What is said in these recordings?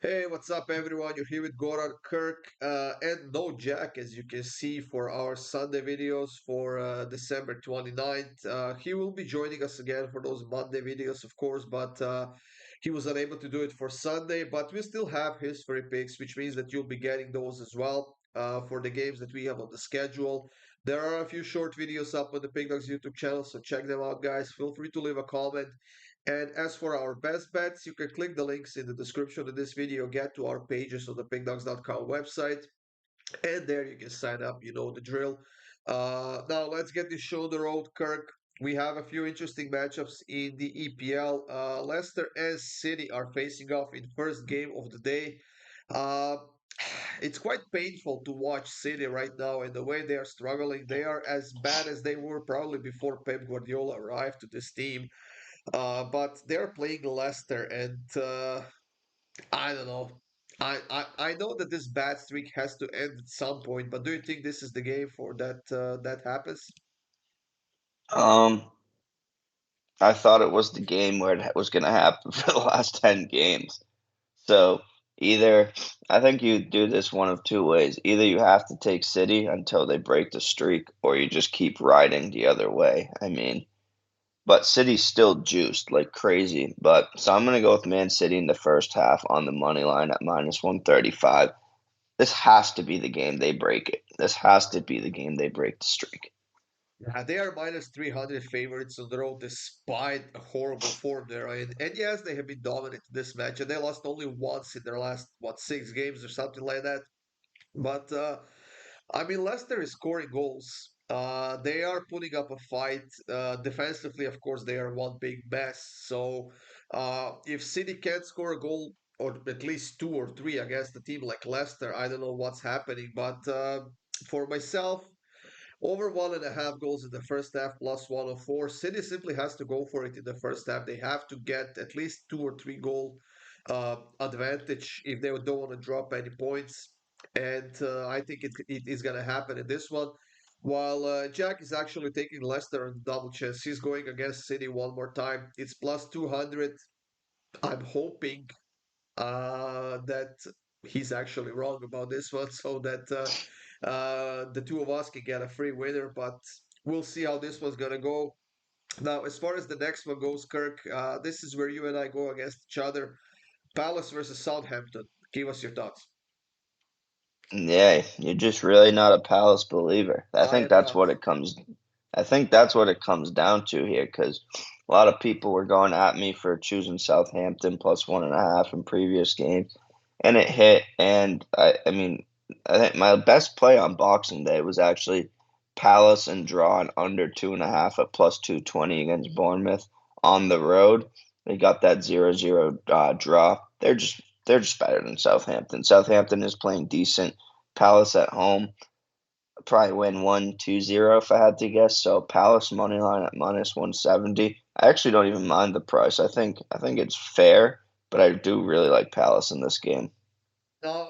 Hey, what's up, everyone? You're here with Goran Kirk and no Jack, as you can see, for our Sunday videos for December 29th. He will be joining us again for those Monday videos, of course, but he was unable to do it for Sunday. But we still have his free picks, which means that you'll be getting those as well for the games that we have on the schedule. There are a few short videos up on the PickDawgz YouTube channel, so check them out, guys. Feel free to leave a comment. And as for our best bets, you can click the links in the description of this video, get to our pages on the pickdawgz.com website, and there you can sign up. You know the drill. Now let's get this show on the road, Kirk. We have a few interesting matchups in the EPL. Leicester and City are facing off in first game of the day. Uh, it's quite painful to watch City right now and the way they are struggling. They are as bad as they were probably before Pep Guardiola arrived to this team. But they're playing Leicester, and I don't know. I know that this bad streak has to end at some point, but do you think this is the game for that happens? Um, I thought it was the game where it was going to happen for the last 10 games. So either, I think you do this one of two ways. Either you have to take City until they break the streak, or you just keep riding the other way. But City's still juiced like crazy. So I'm going to go with Man City in the first half on the money line at minus 135. This has to be the game they break it. This has to be the game they break the streak. Yeah, they are minus 300 favorites on the road despite a horrible form there. And yes, they have been dominant in this match, and they lost only once in their last, what, 6 games or something like that. But I mean, Leicester is scoring goals. They are putting up a fight. Defensively, of course, they are one big mess. So, if City can't score a goal or at least two or three against a team like Leicester, I don't know what's happening. But for myself, over 1.5 goals in the first half plus 104. City simply has to go for it in the first half. They have to get at least 2 or 3 goal advantage if they don't want to drop any points. And I think it is going to happen in this one. While Jack is actually taking Leicester on double chance, he's going against City one more time. It's plus 200. I'm hoping that he's actually wrong about this one, so that the two of us can get a free winner. But we'll see how this one's gonna go. Now, as far as the next one goes, Kirk, this is where you and I go against each other. Palace versus Southampton. Give us your thoughts. Yeah, you're just really not a Palace believer. I am not. I think that's what it comes down to here, because a lot of people were going at me for choosing Southampton plus 1.5 in previous games, and it hit. I think my best play on Boxing Day was actually Palace and draw an under 2.5 at plus 220 against Bournemouth on the road. They got that 0-0 draw. They're just better than Southampton. Southampton is playing decent. Palace at home probably win 1-2-0 if I had to guess. So Palace money line at minus 170. I actually don't even mind the price. I think it's fair, but I do really like Palace in this game. Now,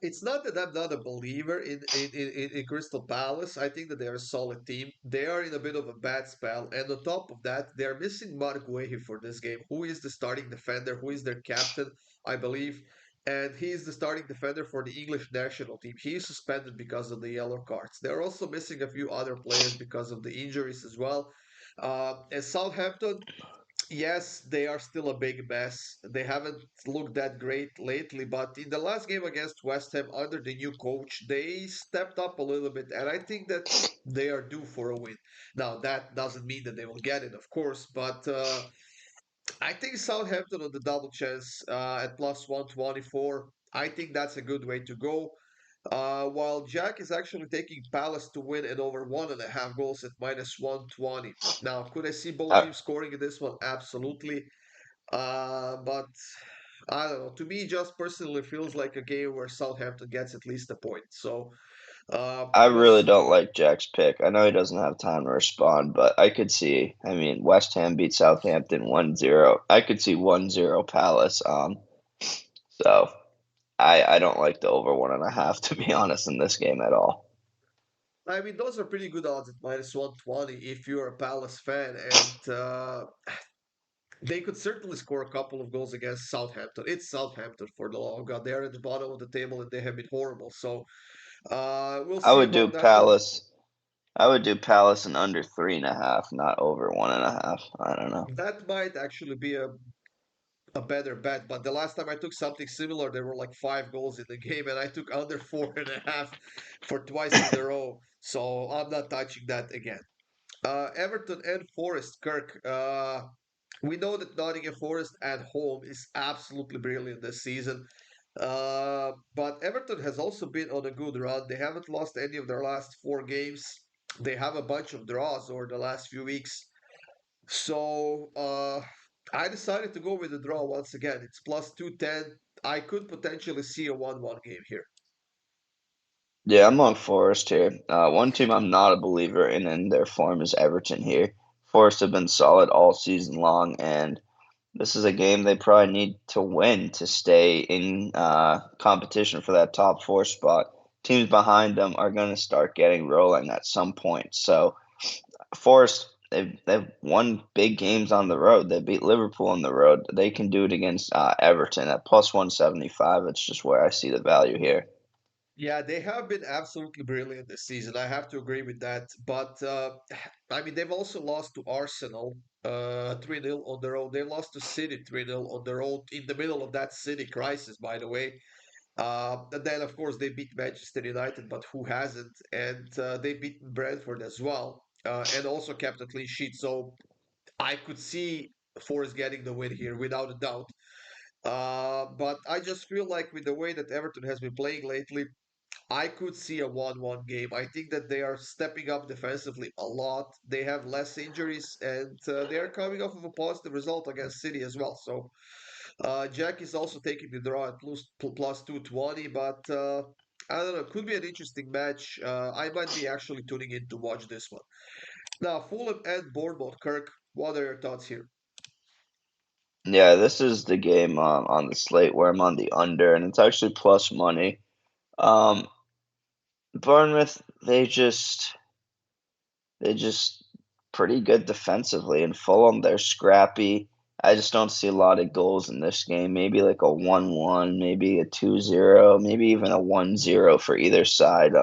it's not that I'm not a believer in Crystal Palace. I think that they are a solid team. They are in a bit of a bad spell, and on top of that, they're missing Mark Guehi for this game, who is the starting defender, who is their captain, I believe, and he is the starting defender for the English national team. He is suspended because of the yellow cards. They're also missing a few other players because of the injuries as well. And Southampton, yes, they are still a big mess. They haven't looked that great lately, but in the last game against West Ham under the new coach, they stepped up a little bit, and I think that they are due for a win. Now, that doesn't mean that they will get it, of course, but I think Southampton on the double chance at plus 124. I think that's a good way to go. While Jack is actually taking Palace to win and over 1.5 goals at minus 120. Now, could I see both Uh, teams scoring in this one? Absolutely. But I don't know. To me, just personally feels like a game where Southampton gets at least a point. So I we'll really see. don't like Jack's pick. I know he doesn't have time to respond, but I could see. West Ham beat Southampton 1-0. I could see 1-0 Palace. So I don't like the over 1.5 to be honest in this game at all. I mean, those are pretty good odds at minus 120 if you're a Palace fan. And They could certainly score a couple of goals against Southampton. It's Southampton for the love of God. They're at the bottom of the table and they have been horrible. So we'll I see would do about that one. Palace. I would do Palace in under 3.5, not over 1.5. I don't know. That might actually be a better bet. But the last time I took something similar, there were like 5 goals in the game, and I took under 4.5 for twice in a row. So I'm not touching that again. Everton and Forest, Kirk. We know that Nottingham Forest at home is absolutely brilliant this season. But Everton has also been on a good run. They haven't lost any of their last 4 games. They have a bunch of draws over the last few weeks. So I decided to go with the draw once again. It's plus 210. I could potentially see a 1-1 game here. Yeah, I'm on Forest here. One team I'm not a believer in their form is Everton here. Forest have been solid all season long, and this is a game they probably need to win to stay in competition for that top four spot. Teams behind them are going to start getting rolling at some point. So Forest, they've won big games on the road. They beat Liverpool on the road. They can do it against Everton at plus 175. It's just where I see the value here. Yeah, they have been absolutely brilliant this season. I have to agree with that. But I mean, they've also lost to Arsenal 3-0 on the road. They lost to City 3-0 on the road in the middle of that City crisis, by the way. And then, of course, they beat Manchester United, but who hasn't? And they beat Brentford as well, and also kept a clean sheet. So I could see Forest getting the win here without a doubt. But I just feel like with the way that Everton has been playing lately, I could see a 1-1 game. I think that they are stepping up defensively a lot. They have less injuries and they are coming off of a positive result against City as well. So Jack is also taking the draw at plus 220, but I don't know. Could be an interesting match. I might be actually tuning in to watch this one. Now, Fulham and Bournemouth, Kirk, what are your thoughts here? Yeah, this is the game on the slate where I'm on the under, and it's actually plus money. Um, Bournemouth, they just pretty good defensively, and Fulham, they're scrappy. I just don't see a lot of goals in this game. Maybe like a 1-1, maybe a 2-0, maybe even a 1-0 for either side.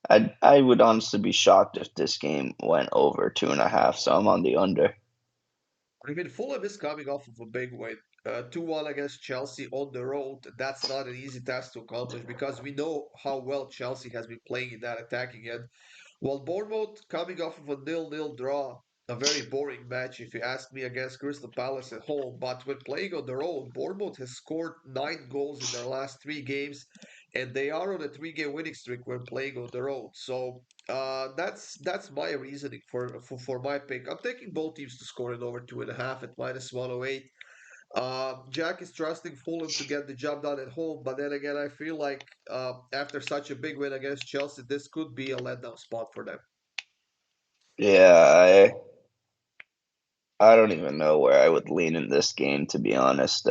I would honestly be shocked if this game went over 2.5, so I'm on the under. I mean, Fulham is coming off of a big win. 2-1 against Chelsea on the road. That's not an easy task to accomplish because we know how well Chelsea has been playing in that attacking end. Well, Bournemouth coming off of a nil-nil draw, a very boring match if you ask me against Crystal Palace at home. But when playing on the road, Bournemouth has scored 9 goals in their last 3 games, and they are on a 3-game winning streak when playing on the road. So that's my reasoning for my pick. I'm taking both teams to score it over 2.5 at minus 108. Jack is trusting Fulham to get the job done at home, but then again, I feel like after such a big win against Chelsea, this could be a letdown spot for them. Yeah, I don't even know where I would lean in this game, to be honest.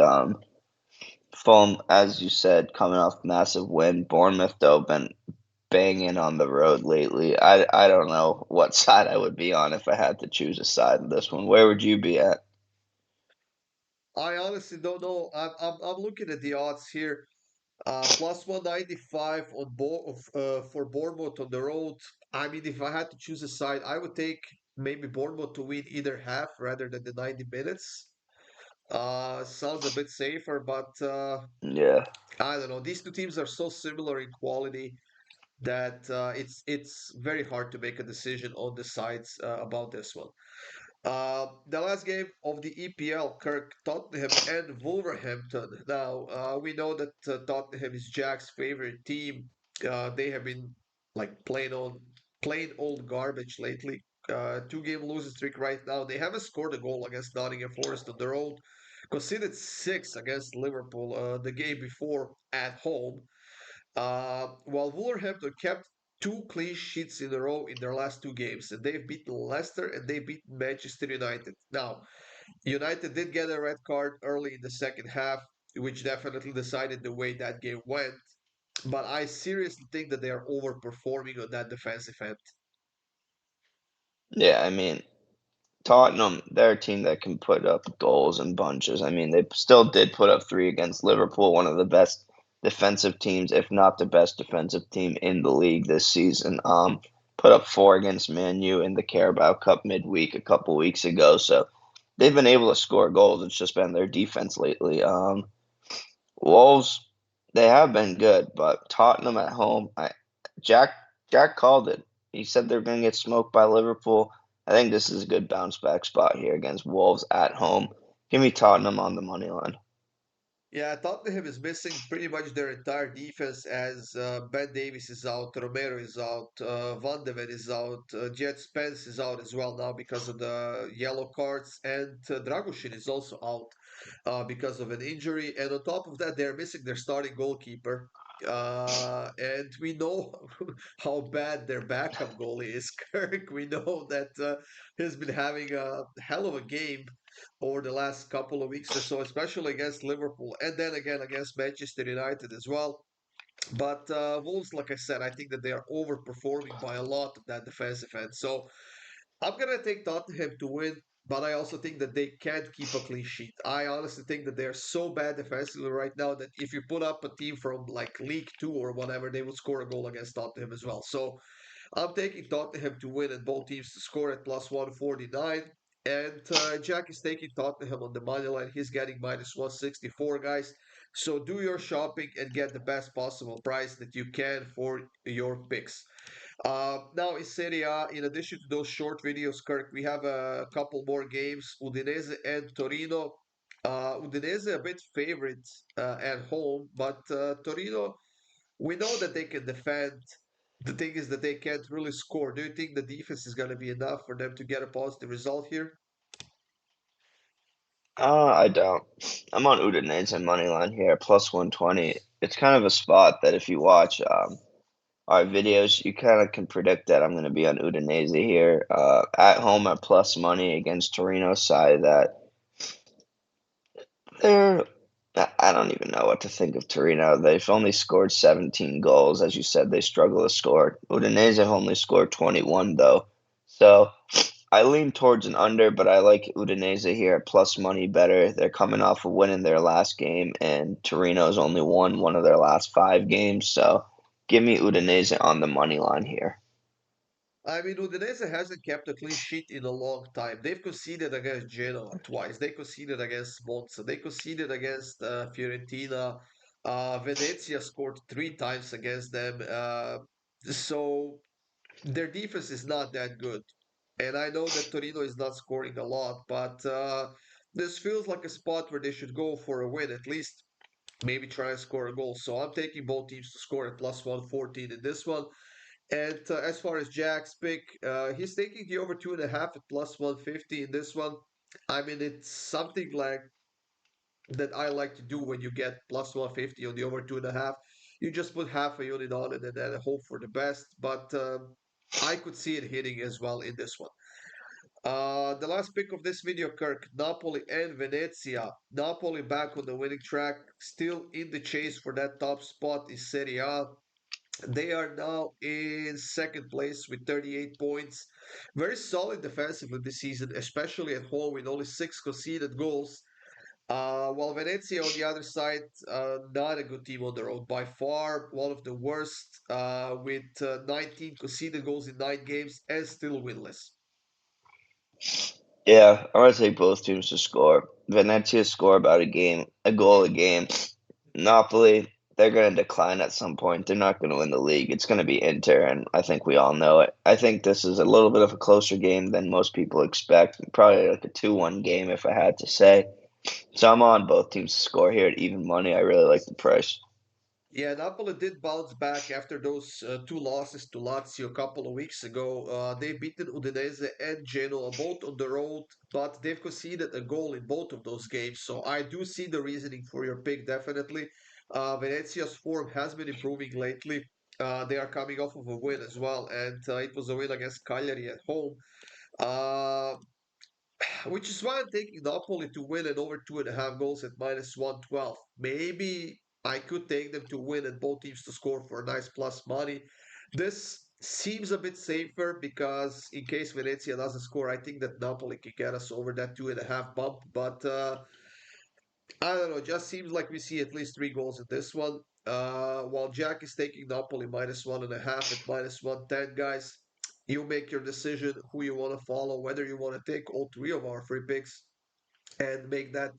Fulham, as you said, coming off massive win. Bournemouth, though, been banging on the road lately. I don't know what side I would be on if I had to choose a side in this one. Where would you be at? I honestly don't know. I'm looking at the odds here. Plus 195 on for Bournemouth on the road. I mean, if I had to choose a side, I would take maybe Bournemouth to win either half rather than the 90 minutes. Sounds a bit safer, but Yeah. I don't know. These two teams are so similar in quality that it's very hard to make a decision on the sides about this one. The last game of the EPL, Kirk, Tottenham and Wolverhampton. Now, we know that Tottenham is Jack's favorite team. They have been like plain old garbage lately. 2-game losing streak right now. They haven't scored a goal against Nottingham Forest on the road. Conceded 6 against Liverpool the game before at home. While Wolverhampton kept 2 clean sheets in a row in their last 2 games, and they've beaten Leicester and they beat Manchester United. Now, United did get a red card early in the second half, which definitely decided the way that game went. But I seriously think that they are overperforming on that defensive end. Yeah, I mean, Tottenham, they're a team that can put up goals in bunches. I mean, they still did put up three against Liverpool, one of the best defensive teams, if not the best defensive team in the league this season. Put up four against Man U in the Carabao Cup midweek a couple weeks ago. So they've been able to score goals. It's just been their defense lately. Wolves, they have been good, but Tottenham at home, Jack Jack called it. He said they're going to get smoked by Liverpool. I think this is a good bounce back spot here against Wolves at home. Give me Tottenham on the money line. Yeah, Tottenham is missing pretty much their entire defense as Ben Davies is out, Romero is out, Van de Ven is out, Jet Spence is out as well now because of the yellow cards, and Dragoshin is also out because of an injury. And on top of that, they're missing their starting goalkeeper. And we know how bad their backup goalie is, Kirk. We know that he's been having a hell of a game over the last couple of weeks or so, especially against Liverpool and then again against Manchester United as well. But Wolves, like I said, I think that they are overperforming by a lot of that defensive end. So I'm gonna take Tottenham to win, but I also think that they can't keep a clean sheet. I honestly think that they're so bad defensively right now that if you put up a team from like League Two or whatever, they would score a goal against Tottenham as well. So I'm taking Tottenham to win and both teams to score at plus 149. And Jack is taking Tottenham on the money line. He's getting minus 164, guys. So do your shopping and get the best possible price that you can for your picks. Now in Serie A, in addition to those short videos, Kirk, we have a couple more games. Udinese and Torino. Udinese a bit favorite at home, but Torino, we know that they can defend. The thing is that they can't really score. Do you think the defense is going to be enough for them to get a positive result here? I don't. I'm on Udinese money line here, plus 120. It's kind of a spot that if you watch our videos, you kind of can predict that I'm going to be on Udinese here. At home at plus money against Torino's side that they're I don't even know what to think of Torino. They've only scored 17 goals. As you said, they struggle to score. Udinese have only scored 21, though. So I lean towards an under, but I like Udinese here at plus money better. They're coming off of winning their last game, and Torino's only won one of their last five games. So give me Udinese on the money line here. I mean, Udinese hasn't kept a clean sheet in a long time. They've conceded against Genoa twice. They conceded against Monza. They conceded against Fiorentina. Venezia scored three times against them. So their defense is not that good. And I know that Torino is not scoring a lot, but this feels like a spot where they should go for a win, at least maybe try and score a goal. So I'm taking both teams to score at plus 114 in this one. And as far as Jack's pick, he's taking the over 2.5 at plus 150 in this one. I mean, it's something like that I like to do when you get plus 150 on the over 2.5. You just put half a unit on it and then hope for the best. But I could see it hitting as well in this one. The last pick of this video, Kirk, Napoli and Venezia. Napoli back on the winning track, still in the chase for that top spot in Serie A. They are now in second place with 38 points. Very solid defensively this season, especially at home with only six conceded goals. While Venezia on the other side, not a good team on the road. By far, one of the worst, with 19 conceded goals in 9 games and still winless. Yeah, I'm gonna take both teams to score. Venezia score about a goal a game. Napoli, they're gonna decline at some point. They're not gonna win the league. It's gonna be Inter, and I think we all know it. I think this is a little bit of a closer game than most people expect. Probably like a 2-1 game if I had to say. So I'm on both teams to score here at even money. I really like the price. Yeah, Napoli did bounce back after those two losses to Lazio a couple of weeks ago. They've beaten Udinese and Genoa both on the road, but they've conceded a goal in both of those games. So I do see the reasoning for your pick, definitely. Venezia's form has been improving lately. They are coming off of a win as well, and it was a win against Cagliari at home. Uh, which is why I'm taking Napoli to win and over 2.5 goals at minus 112. Maybe I could take them to win and both teams to score for a nice plus money. This seems a bit safer because in case Venezia doesn't score, I think that Napoli can get us over that 2.5 bump. But I don't know. Just seems like we see at least 3 goals in this one. While Jack is taking Napoli -1.5 at -110, guys. You make your decision who you want to follow, whether you want to take all three of our free picks and make that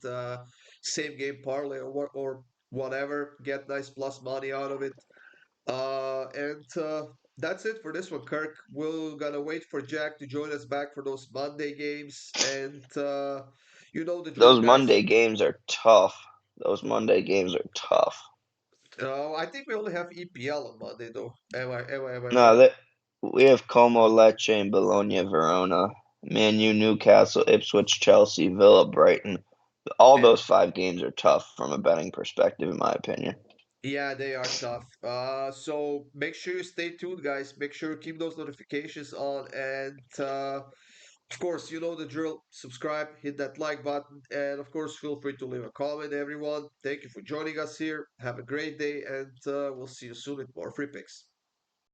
same game parlay or whatever. Get nice plus money out of it. And that's it for this one, Kirk. We're gonna wait for Jack to join us back for those Monday games, and you know the drill, Those guys. Monday games are tough. Those Monday games are tough. I think we only have EPL on Monday, though. Am I No, wrong? we have Como, Lecce, and Bologna, Verona, Man U, Newcastle, Ipswich, Chelsea, Villa, Brighton. All Eh, those 5 games are tough from a betting perspective, in my opinion. Yeah, they are tough. So make sure you stay tuned, guys. Make sure you keep those notifications on, and of course, you know the drill. Subscribe, hit that like button, and of course, feel free to leave a comment, everyone. Thank you for joining us here. Have a great day, and we'll see you soon with more free picks.